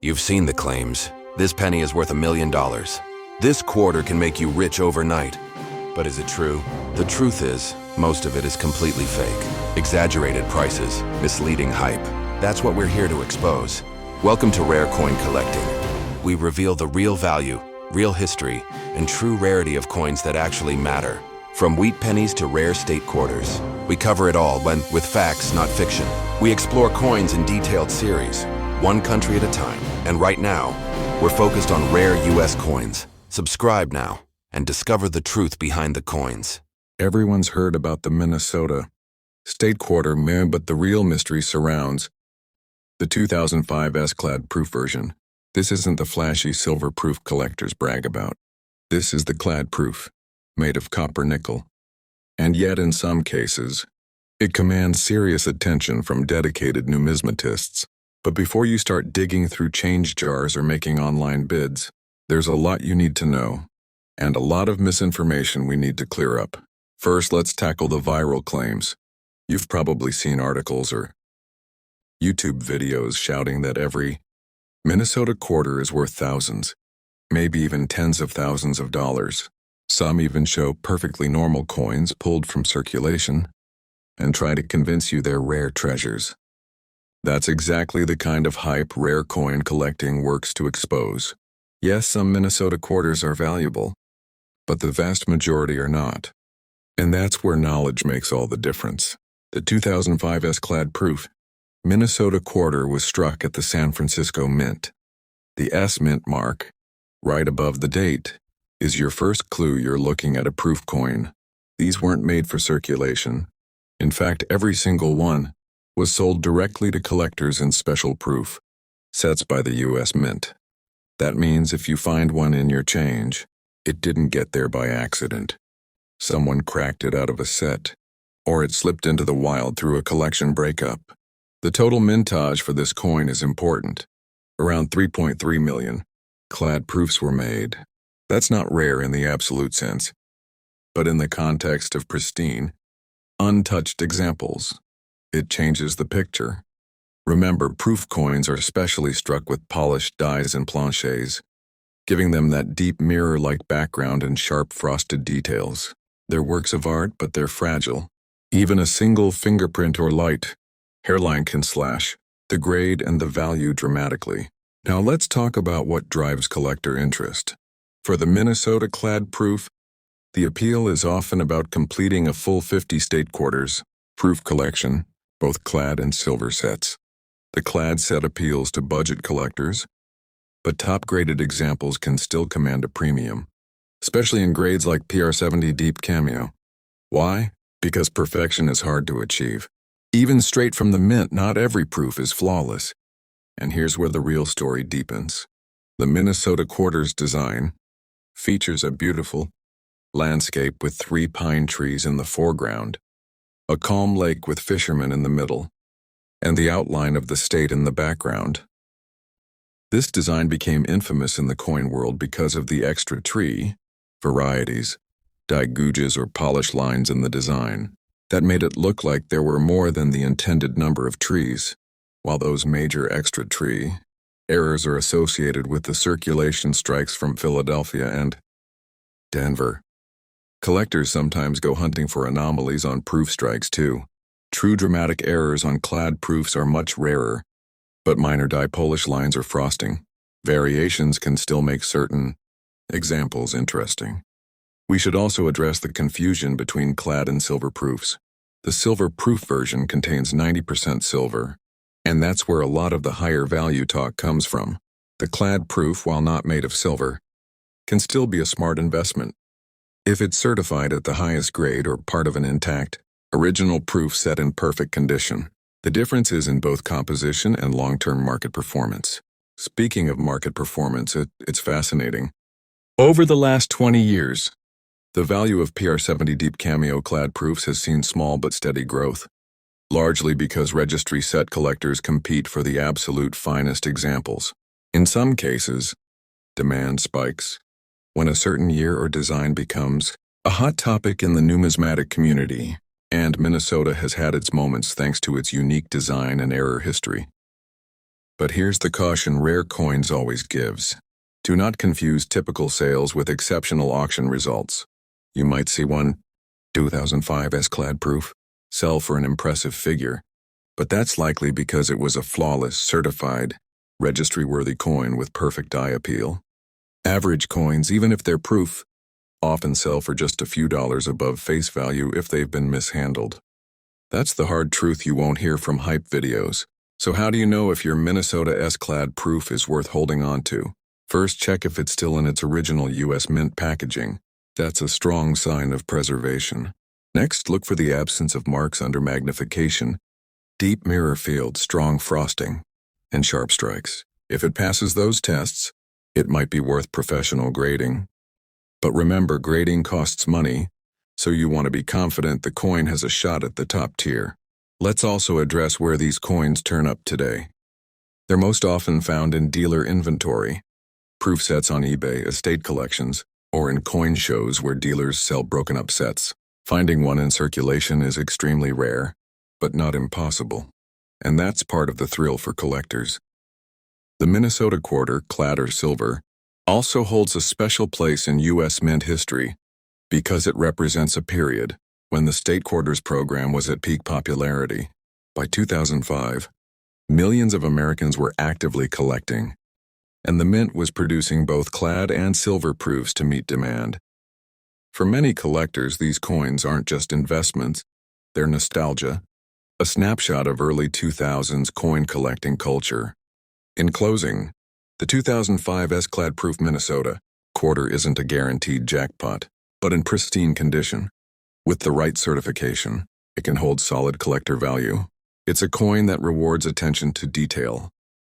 You've seen the claims. This penny is worth $1 million. This quarter can make you rich overnight. But is it true? The truth is, most of it is completely fake. Exaggerated prices, misleading hype. That's what we're here to expose. Welcome to Rare Coin Collecting. We reveal the real value, real history, and true rarity of coins that actually matter. From wheat pennies to rare state quarters. We cover it all with facts, not fiction. We explore coins in detailed series, one country at a time. And right now, we're focused on rare US coins. Subscribe now and discover the truth behind the coins. Everyone's heard about the Minnesota state quarter, but the real mystery surrounds the 2005 S-clad proof version. This isn't the flashy silver proof collectors brag about. This is the clad proof, made of copper nickel. And yet, in some cases, it commands serious attention from dedicated numismatists. But before you start digging through change jars or making online bids, there's a lot you need to know, and a lot of misinformation we need to clear up. First, let's tackle the viral claims. You've probably seen articles or YouTube videos shouting that every Minnesota quarter is worth thousands, maybe even tens of thousands of dollars. Some even show perfectly normal coins pulled from circulation and try to convince you they're rare treasures. That's exactly the kind of hype rare coin collecting works to expose. Yes, some Minnesota quarters are valuable, but the vast majority are not. And that's where knowledge makes all the difference. The 2005 S-clad proof Minnesota quarter was struck at the San Francisco Mint. The S mint mark, right above the date, is your first clue you're looking at a proof coin. These weren't made for circulation. In fact, every single one was sold directly to collectors in special proof sets by the U.S. Mint. That means if you find one in your change, it didn't get there by accident. Someone cracked it out of a set, or it slipped into the wild through a collection breakup. The total mintage for this coin is important. Around 3.3 million clad proofs were made. That's not rare in the absolute sense, but in the context of pristine, untouched examples, it changes the picture. Remember, proof coins are specially struck with polished dies and planchets, giving them that deep mirror-like background and sharp frosted details. They're works of art, but they're fragile. Even a single fingerprint or light hairline can slash the grade and the value dramatically. Now let's talk about what drives collector interest. For the Minnesota clad proof, the appeal is often about completing a full 50 state quarters proof collection, both clad and silver sets. The clad set appeals to budget collectors, but top-graded examples can still command a premium, especially in grades like PR70 Deep Cameo. Why? Because perfection is hard to achieve. Even straight from the mint, not every proof is flawless. And here's where the real story deepens. The Minnesota quarters design features a beautiful landscape with 3 pine trees in the foreground, a calm lake with fishermen in the middle, and the outline of the state in the background. This design became infamous in the coin world because of the extra tree, varieties, digouges or polished lines in the design that made it look like there were more than the intended number of trees, while those major extra tree errors are associated with the circulation strikes from Philadelphia and Denver. Collectors sometimes go hunting for anomalies on proof strikes too. True dramatic errors on clad proofs are much rarer, but minor die polish lines or frosting variations can still make certain examples interesting. We should also address the confusion between clad and silver proofs. The silver proof version contains 90% silver, and that's where a lot of the higher value talk comes from. The clad proof, while not made of silver, can still be a smart investment if it's certified at the highest grade or part of an intact, original proof set in perfect condition. The difference is in both composition and long-term market performance. Speaking of market performance, it's fascinating. Over the last 20 years, the value of PR70 Deep Cameo clad proofs has seen small but steady growth, largely because registry set collectors compete for the absolute finest examples. In some cases, demand spikes when a certain year or design becomes a hot topic in the numismatic community, and Minnesota has had its moments thanks to its unique design and error history. But here's the caution rare coins always gives. Do not confuse typical sales with exceptional auction results. You might see one 2005 S-clad proof sell for an impressive figure, but that's likely because it was a flawless, certified, registry-worthy coin with perfect eye appeal. Average coins, even if they're proof, often sell for just a few dollars above face value if they've been mishandled. That's the hard truth you won't hear from hype videos. So how do you know if your Minnesota S-clad proof is worth holding on to? First, check if it's still in its original U.S. Mint packaging. That's a strong sign of preservation. Next, look for the absence of marks under magnification, deep mirror field, strong frosting, and sharp strikes. If it passes those tests, it might be worth professional grading. But remember, grading costs money, so you want to be confident the coin has a shot at the top tier. Let's also address where these coins turn up today. They're most often found in dealer inventory, proof sets on eBay, estate collections, or in coin shows where dealers sell broken-up sets. Finding one in circulation is extremely rare, but not impossible. And that's part of the thrill for collectors. The Minnesota quarter, clad or silver, also holds a special place in U.S. Mint history because it represents a period when the state quarters program was at peak popularity. By 2005, millions of Americans were actively collecting, and the Mint was producing both clad and silver proofs to meet demand. For many collectors, these coins aren't just investments, they're nostalgia, a snapshot of early 2000s coin collecting culture. In closing, the 2005 S-clad proof Minnesota quarter isn't a guaranteed jackpot, but in pristine condition. With the right certification, it can hold solid collector value. It's a coin that rewards attention to detail,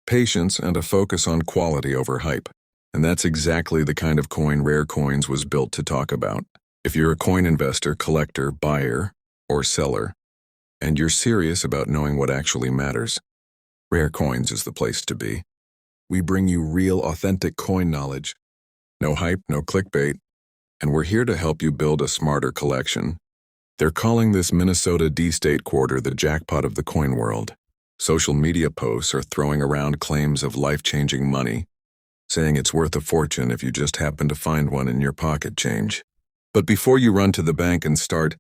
patience, and a focus on quality over hype. And that's exactly the kind of coin Rare Coins was built to talk about. If you're a coin investor, collector, buyer, or seller, and you're serious about knowing what actually matters, Rare Coins is the place to be. We bring you real, authentic coin knowledge. No hype, no clickbait, and we're here to help you build a smarter collection. They're calling this Minnesota D-State quarter the jackpot of the coin world. Social media posts are throwing around claims of life-changing money, saying it's worth a fortune if you just happen to find one in your pocket change. But before you run to the bank and start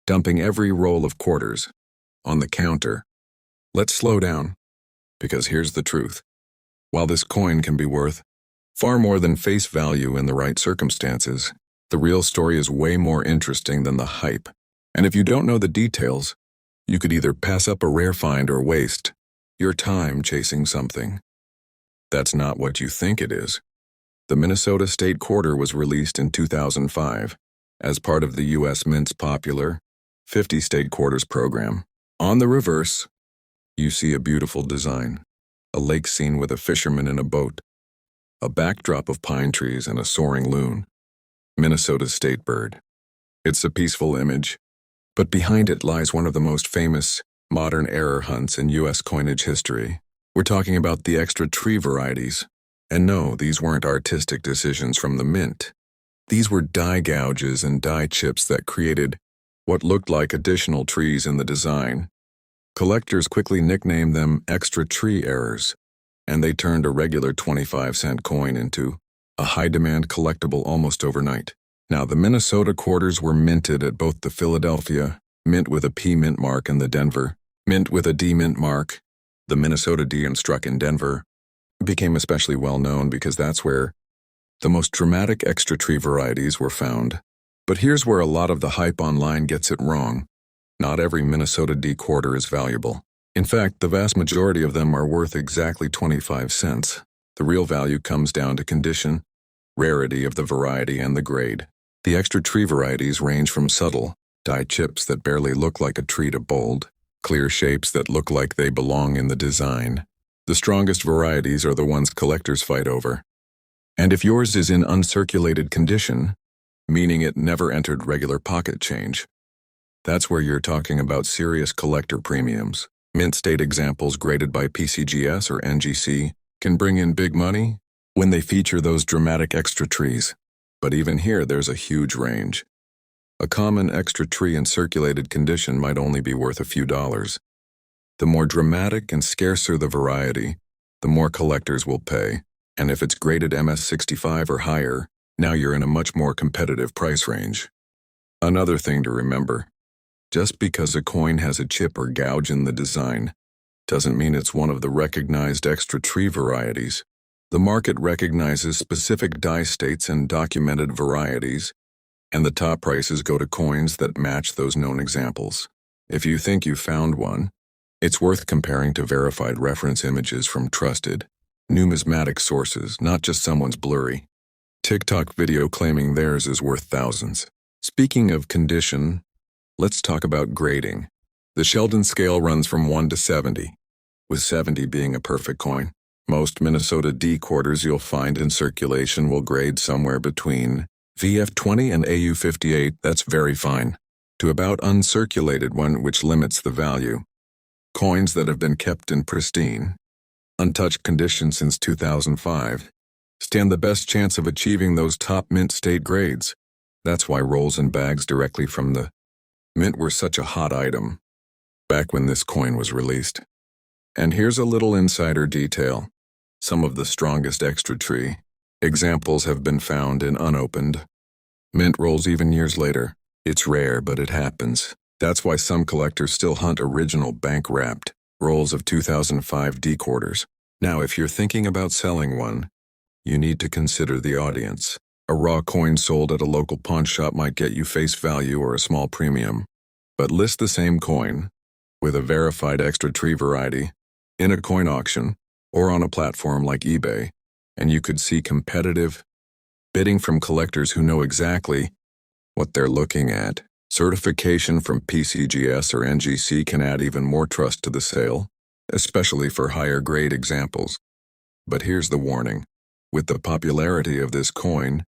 dumping every roll of quarters on the counter, let's slow down, because here's the truth. While this coin can be worth far more than face value in the right circumstances, the real story is way more interesting than the hype. And if you don't know the details, you could either pass up a rare find or waste your time chasing something that's not what you think it is. The Minnesota State Quarter was released in 2005 as part of the U.S. Mint's popular 50 State Quarters program. On the reverse, you see a beautiful design, a lake scene with a fisherman in a boat, a backdrop of pine trees and a soaring loon, Minnesota's state bird. It's a peaceful image, but behind it lies one of the most famous modern error hunts in U.S. coinage history. We're talking about the extra tree varieties. And no, these weren't artistic decisions from the Mint. These were die gouges and die chips that created what looked like additional trees in the design. Collectors quickly nicknamed them extra tree errors, and they turned a regular 25-cent coin into a high-demand collectible almost overnight. Now, the Minnesota quarters were minted at both the Philadelphia Mint with a P mint mark and the Denver Mint with a D mint mark. The Minnesota D struck in Denver became especially well known because that's where the most dramatic extra tree varieties were found. But here's where a lot of the hype online gets it wrong. Not every Minnesota D quarter is valuable. In fact, the vast majority of them are worth exactly 25 cents. The real value comes down to condition, rarity of the variety, and the grade. The extra tree varieties range from subtle die chips that barely look like a tree to bold, clear shapes that look like they belong in the design. The strongest varieties are the ones collectors fight over. And if yours is in uncirculated condition, meaning it never entered regular pocket change, that's where you're talking about serious collector premiums. Mint state examples graded by PCGS or NGC can bring in big money when they feature those dramatic extra trees. But even here, there's a huge range. A common extra tree in circulated condition might only be worth a few dollars. The more dramatic and scarcer the variety, the more collectors will pay. And if it's graded MS65 or higher, now you're in a much more competitive price range. Another thing to remember, just because a coin has a chip or gouge in the design, doesn't mean it's one of the recognized extra tree varieties. The market recognizes specific die states and documented varieties, and the top prices go to coins that match those known examples. If you think you found one, it's worth comparing to verified reference images from trusted, numismatic sources, not just someone's blurry TikTok video claiming theirs is worth thousands. Speaking of condition, let's talk about grading. The Sheldon scale runs from 1 to 70, with 70 being a perfect coin. Most Minnesota D quarters you'll find in circulation will grade somewhere between VF20 and AU58, that's very fine, to about uncirculated one, which limits the value. Coins that have been kept in pristine, untouched condition since 2005 stand the best chance of achieving those top mint state grades. That's why rolls and bags directly from the mint were such a hot item back when this coin was released. And here's a little insider detail. Some of the strongest extra tree examples have been found in unopened mint rolls even years later. It's rare, but it happens. That's why some collectors still hunt original bank-wrapped rolls of 2005 D quarters. Now, if you're thinking about selling one, you need to consider the audience. A raw coin sold at a local pawn shop might get you face value or a small premium. But list the same coin, with a verified extra tree variety, in a coin auction, or on a platform like eBay, and you could see competitive bidding from collectors who know exactly what they're looking at. Certification from PCGS or NGC can add even more trust to the sale, especially for higher grade examples. But here's the warning. With the popularity of this coin,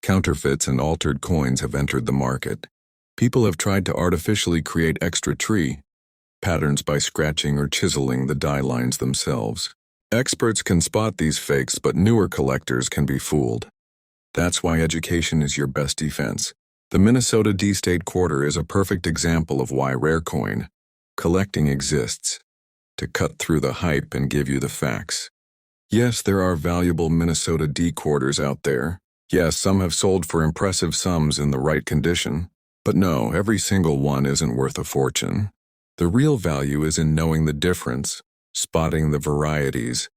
counterfeits and altered coins have entered the market. People have tried to artificially create extra tree patterns by scratching or chiseling the die lines themselves. Experts can spot these fakes, but newer collectors can be fooled. That's why education is your best defense. The Minnesota D State Quarter is a perfect example of why rare coin collecting exists, to cut through the hype and give you the facts. Yes, there are valuable Minnesota D quarters out there. Yes, some have sold for impressive sums in the right condition. But no, every single one isn't worth a fortune. The real value is in knowing the difference, spotting the varieties,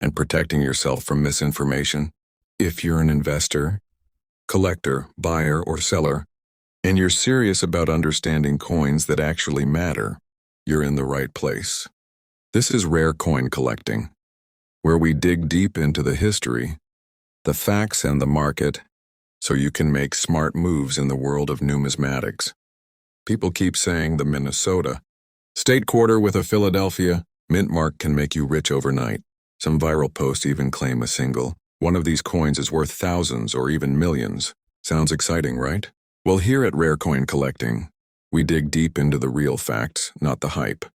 and protecting yourself from misinformation. If you're an investor, collector, buyer, or seller, and you're serious about understanding coins that actually matter, you're in the right place. This is Rare Coin Collecting, where we dig deep into the history, the facts, and the market, so you can make smart moves in the world of numismatics. People keep saying the Minnesota State Quarter with a Philadelphia mint mark can make you rich overnight. Some viral posts even claim a single one of these coins is worth thousands or even millions. Sounds exciting, right? Well, here at Rare Coin Collecting, we dig deep into the real facts, not the hype.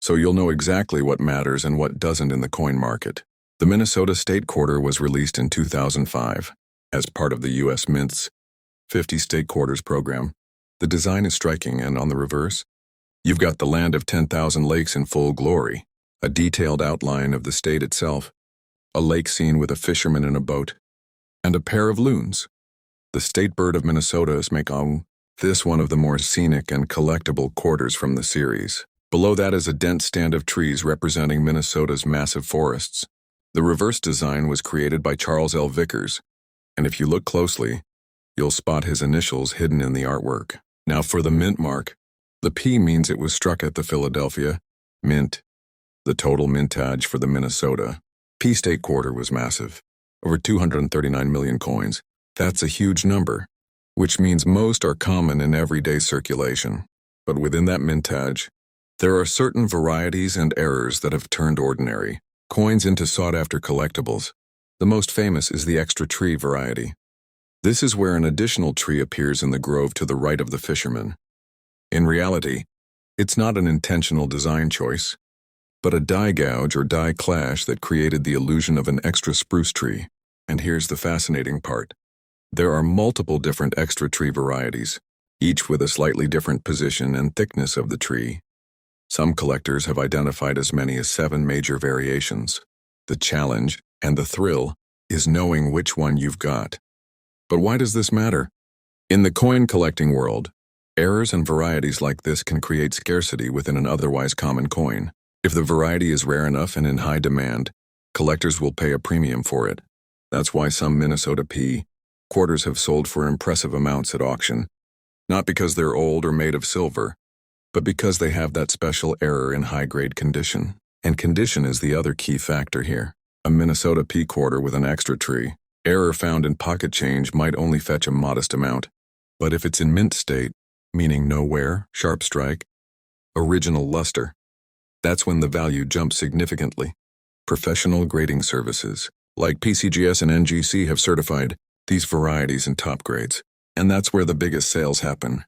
So you'll know exactly what matters and what doesn't in the coin market. The Minnesota State Quarter was released in 2005 as part of the U.S. Mint's 50 State Quarters program. The design is striking, and on the reverse, you've got the land of 10,000 lakes in full glory, a detailed outline of the state itself, a lake scene with a fisherman in a boat, and a pair of loons. The state bird of Minnesota is this one of the more scenic and collectible quarters from the series. Below that is a dense stand of trees representing Minnesota's massive forests. The reverse design was created by Charles L. Vickers, and if you look closely, you'll spot his initials hidden in the artwork. Now for the mint mark, the P means it was struck at the Philadelphia Mint. The total mintage for the Minnesota P State Quarter was massive, over 239 million coins. That's a huge number, which means most are common in everyday circulation. But within that mintage, there are certain varieties and errors that have turned ordinary coins into sought-after collectibles. The most famous is the extra tree variety. This is where an additional tree appears in the grove to the right of the fisherman. In reality, it's not an intentional design choice, but a die gouge or die clash that created the illusion of an extra spruce tree. And here's the fascinating part. There are multiple different extra tree varieties, each with a slightly different position and thickness of the tree. Some collectors have identified as many as 7 major variations. The challenge, and the thrill, is knowing which one you've got. But why does this matter? In the coin collecting world, errors and varieties like this can create scarcity within an otherwise common coin. If the variety is rare enough and in high demand, collectors will pay a premium for it. That's why some Minnesota P quarters have sold for impressive amounts at auction. Not because they're old or made of silver, but because they have that special error in high-grade condition. And condition is the other key factor here. A Minnesota P quarter with an extra tree, error found in pocket change might only fetch a modest amount. But if it's in mint state, meaning no wear, sharp strike, original luster, that's when the value jumps significantly. Professional grading services, like PCGS and NGC, have certified these varieties in top grades, and that's where the biggest sales happen.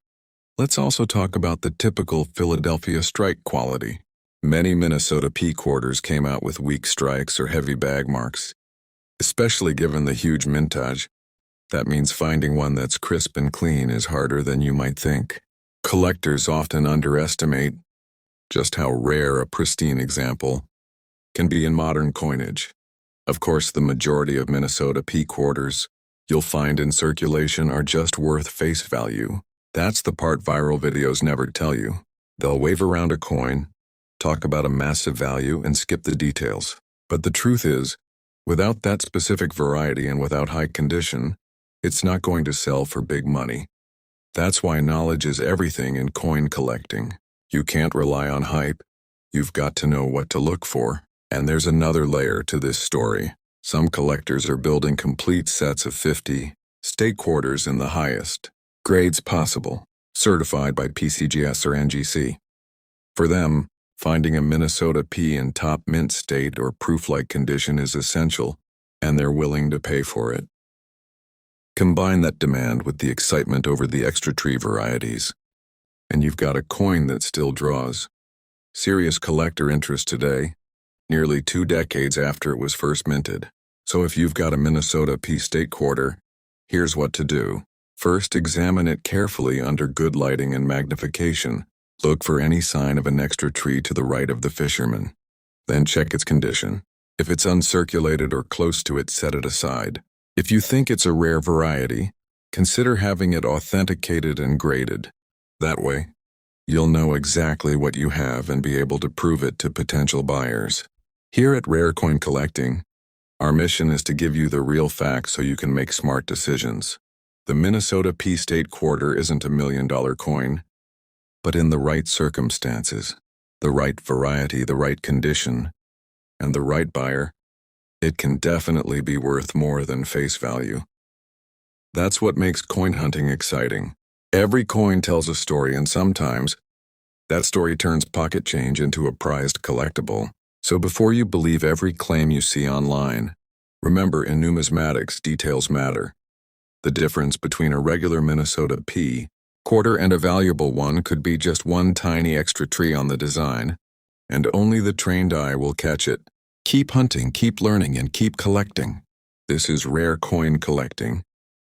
Let's also talk about the typical Philadelphia strike quality. Many Minnesota P quarters came out with weak strikes or heavy bag marks. Especially given the huge mintage, that means finding one that's crisp and clean is harder than you might think. Collectors often underestimate just how rare a pristine example can be in modern coinage. Of course, the majority of Minnesota P quarters you'll find in circulation are just worth face value. That's the part viral videos never tell you. They'll wave around a coin, talk about a massive value, and skip the details. But the truth is, without that specific variety and without high condition, it's not going to sell for big money. That's why knowledge is everything in coin collecting. You can't rely on hype. You've got to know what to look for. And there's another layer to this story. Some collectors are building complete sets of 50 state quarters in the highest grades possible, certified by PCGS or NGC. For them, finding a Minnesota P in top mint state or proof-like condition is essential, and they're willing to pay for it. Combine that demand with the excitement over the extra tree varieties, and you've got a coin that still draws serious collector interest today, nearly 2 decades after it was first minted. So if you've got a Minnesota P state quarter, here's what to do. First, examine it carefully under good lighting and magnification. Look for any sign of an extra tree to the right of the fisherman. Then check its condition. If it's uncirculated or close to it, set it aside. If you think it's a rare variety, consider having it authenticated and graded. That way, you'll know exactly what you have and be able to prove it to potential buyers. Here at Rare Coin Collecting, our mission is to give you the real facts so you can make smart decisions. The Minnesota P State Quarter isn't a $1 million coin, but in the right circumstances, the right variety, the right condition, and the right buyer, it can definitely be worth more than face value. That's what makes coin hunting exciting. Every coin tells a story, and sometimes that story turns pocket change into a prized collectible. So before you believe every claim you see online, remember, in numismatics, details matter. The difference between a regular Minnesota P quarter and a valuable one could be just one tiny extra tree on the design, and only the trained eye will catch it. Keep hunting, keep learning, and keep collecting. This is Rare Coin Collecting,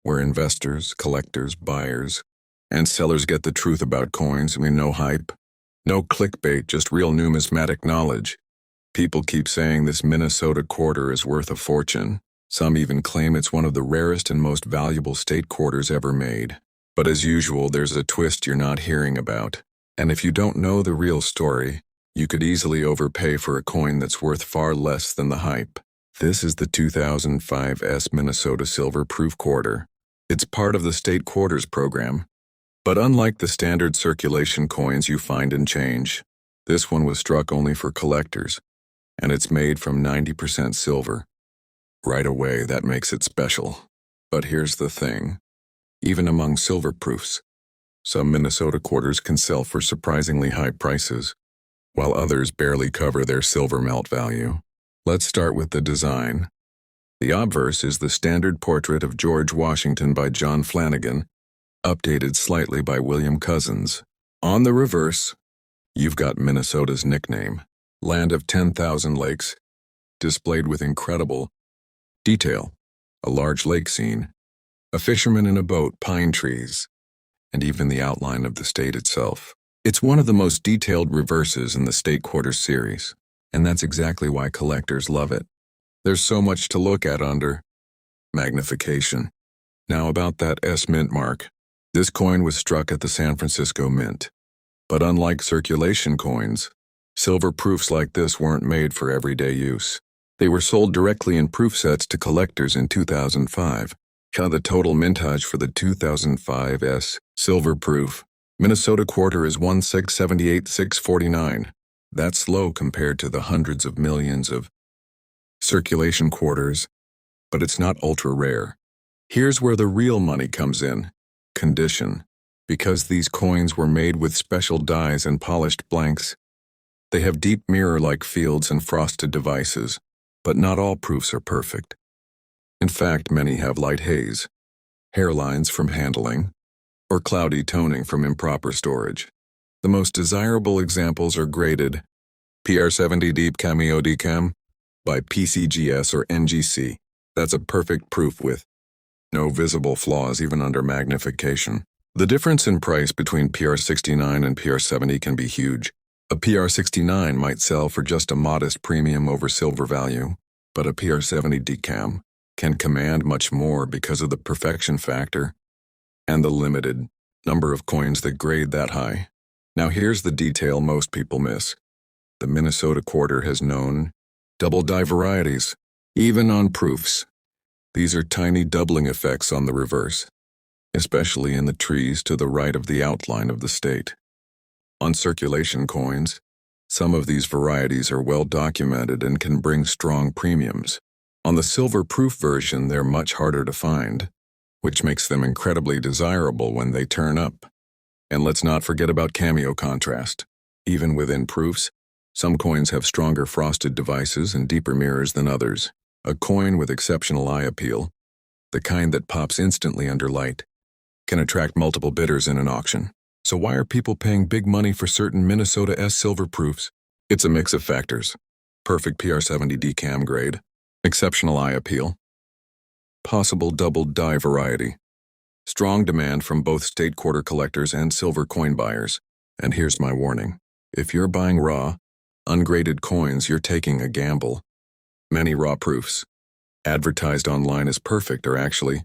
where investors, collectors, buyers, and sellers get the truth about coins. No hype, no clickbait, just real numismatic knowledge. People keep saying this Minnesota quarter is worth a fortune. Some even claim it's one of the rarest and most valuable state quarters ever made. But as usual, there's a twist you're not hearing about. And if you don't know the real story, you could easily overpay for a coin that's worth far less than the hype. This is the 2005 Minnesota Silver Proof Quarter. It's part of the State Quarters program. But unlike the standard circulation coins you find in change, this one was struck only for collectors, and it's made from 90% silver. Right away, that makes it special. But here's the thing. Even among silver proofs, some Minnesota quarters can sell for surprisingly high prices, while others barely cover their silver melt value. Let's start with the design. The obverse is the standard portrait of George Washington by John Flanagan, updated slightly by William Cousins. On the reverse, you've got Minnesota's nickname, Land of 10,000 Lakes, displayed with incredible detail. A large lake scene, a fisherman in a boat, pine trees, and even the outline of the state itself. It's one of the most detailed reverses in the State Quarters series, and that's exactly why collectors love it. There's so much to look at under magnification. Now about that S Mint mark. This coin was struck at the San Francisco Mint. But unlike circulation coins, silver proofs like this weren't made for everyday use. They were sold directly in proof sets to collectors in 2005. The total mintage for the 2005 S silver proof Minnesota quarter is 1,678,649. That's low compared to the hundreds of millions of circulation quarters, but it's not ultra rare. Here's where the real money comes in. Condition. Because these coins were made with special dies and polished blanks, they have deep mirror-like fields and frosted devices, but not all proofs are perfect. In fact, many have light haze, hairlines from handling, or cloudy toning from improper storage. The most desirable examples are graded PR70 Deep Cameo Decam by PCGS or NGC. That's a perfect proof with no visible flaws even under magnification. The difference in price between PR69 and PR70 can be huge. A PR69 might sell for just a modest premium over silver value, but a PR70 decam can command much more because of the perfection factor and the limited number of coins that grade that high. Now here's the detail most people miss. The Minnesota quarter has known double die varieties, even on proofs. These are tiny doubling effects on the reverse, especially in the trees to the right of the outline of the state. On circulation coins, some of these varieties are well documented and can bring strong premiums. On the silver proof version, they're much harder to find, which makes them incredibly desirable when they turn up. And let's not forget about cameo contrast. Even within proofs, some coins have stronger frosted devices and deeper mirrors than others. A coin with exceptional eye appeal, the kind that pops instantly under light, can attract multiple bidders in an auction. So why are people paying big money for certain Minnesota S silver proofs? It's a mix of factors. Perfect PR70 decam grade, exceptional eye appeal, possible double die variety, strong demand from both state quarter collectors and silver coin buyers. And here's my warning. If you're buying raw, ungraded coins, you're taking a gamble. Many raw proofs, advertised online as perfect, are actually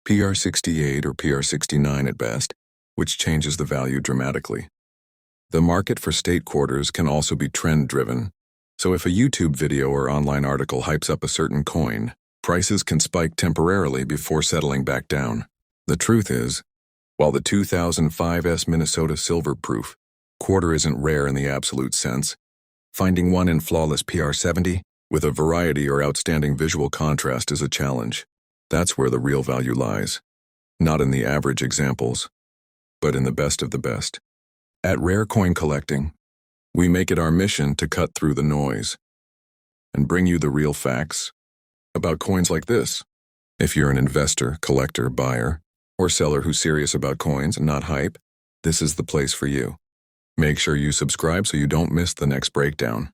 PR68 or PR69 at best, which changes the value dramatically. The market for state quarters can also be trend-driven, so if a YouTube video or online article hypes up a certain coin, prices can spike temporarily before settling back down. The truth is, while the 2005 S Minnesota silver proof quarter isn't rare in the absolute sense, finding one in flawless PR70 with a variety or outstanding visual contrast is a challenge. That's where the real value lies. Not in the average examples, but in the best of the best. At Rare Coin Collecting, we make it our mission to cut through the noise and bring you the real facts about coins like this. If you're an investor, collector, buyer, or seller who's serious about coins and not hype, this is the place for you. Make sure you subscribe so you don't miss the next breakdown.